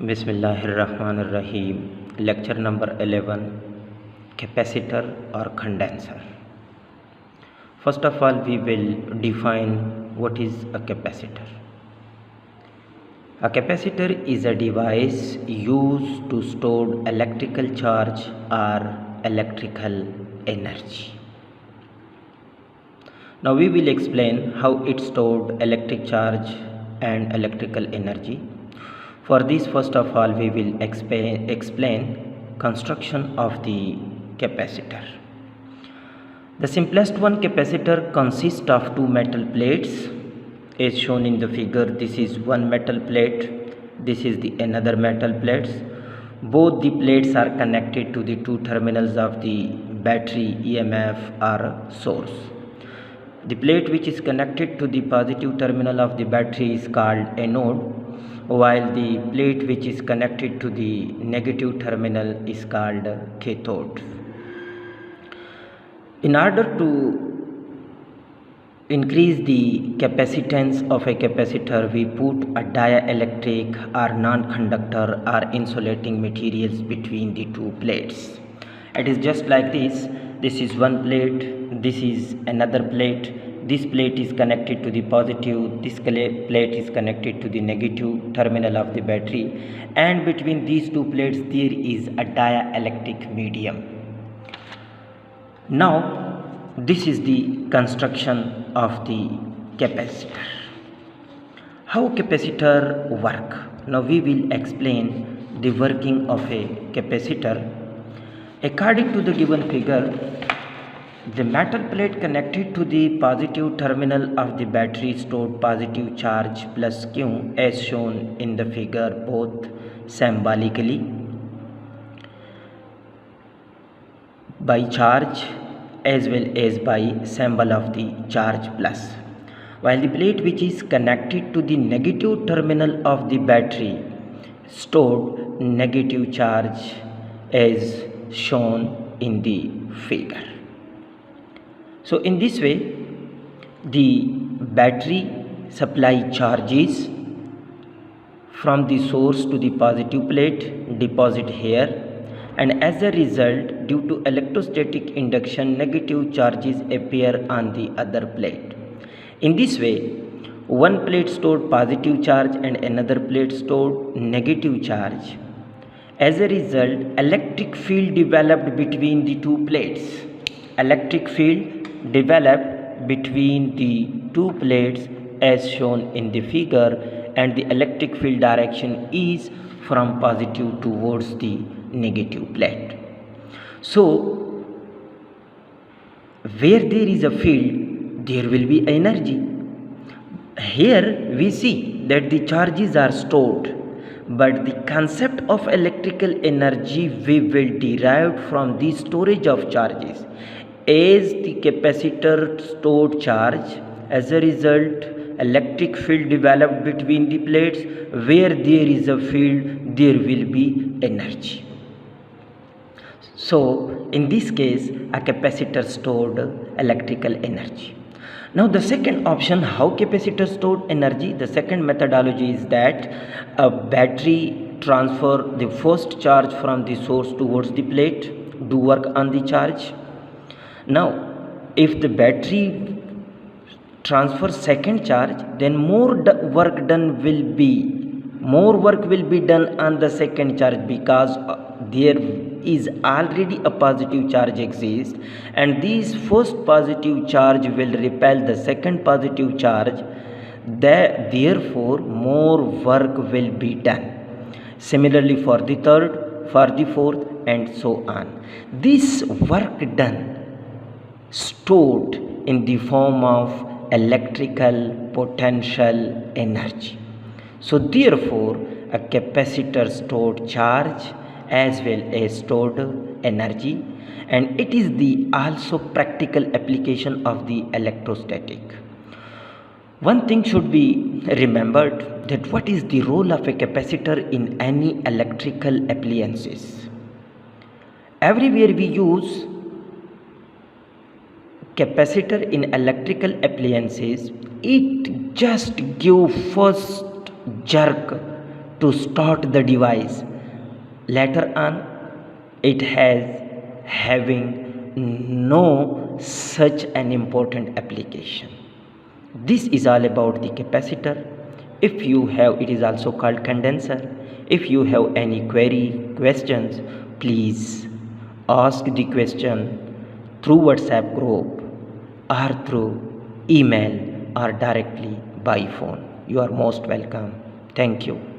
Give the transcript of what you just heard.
Bismillahirrahmanirrahim. Lecture number 11, capacitor or condenser. First of all, we will define what is a capacitor. A capacitor is a device used to store electrical charge or electrical energy. Now we will explain how it stored electric charge and electrical energy. For this, first of all, we will explain construction of the capacitor. The simplest one, capacitor consists of two metal plates as shown in the figure. This is one metal plate, this is the another metal plates. Both the plates are connected to the two terminals of the battery EMF or source. The plate which is connected to the positive terminal of the battery is called anode, while the plate which is connected to the negative terminal is called cathode. In order to increase the capacitance of a capacitor, we put a dielectric or non-conductor or insulating materials between the two plates. It is just like this. This is one plate, this is another plate. This plate is connected to the positive, this plate is connected to the negative terminal of the battery, and between these two plates there is a dielectric medium. Now this is the construction of the capacitor. How capacitor work? Now we will explain the working of a capacitor. According to the given figure, the metal plate connected to the positive terminal of the battery stored positive charge plus Q as shown in the figure, both symbolically by charge as well as by symbol of the charge plus, while the plate which is connected to the negative terminal of the battery stored negative charge as shown in the figure. So in this way, the battery supply charges from the source to the positive plate, deposit here, and as a result, due to electrostatic induction, negative charges appear on the other plate. In this way, one plate stored positive charge and another plate stored negative charge. As a result, electric field developed between the two plates. Electric field developed between the two plates as shown in the figure, and the electric field direction is from positive towards the negative plate. So where there is a field, there will be energy. Here we see that the charges are stored, but the concept of electrical energy we will derive from the storage of charges. As the capacitor stored charge, as a result, electric field developed between the plates. Where there is a field, there will be energy. So in this case, a capacitor stored electrical energy. Now the second option, how capacitor stored energy, the second methodology is that a battery transfer the first charge from the source towards the plate, do work on the charge. Now if the battery transfers second charge, then more work will be done on the second charge, because there is already a positive charge exists, and this first positive charge will repel the second positive charge. Therefore more work will be done. Similarly for the third, for the fourth, and so on. This work done stored in the form of electrical potential energy. So therefore a capacitor stored charge as well as stored energy, and it is the also practical application of the electrostatic. One thing should be remembered, that what is the role of a capacitor in any electrical appliances. Everywhere we use capacitor in electrical appliances, it just give first jerk to start the device. Later on, it has having no such an important application. This is all about the capacitor. If you have, it is also called condenser. If you have any questions, please ask the question through WhatsApp group or through email or directly by phone. You are most welcome. Thank you.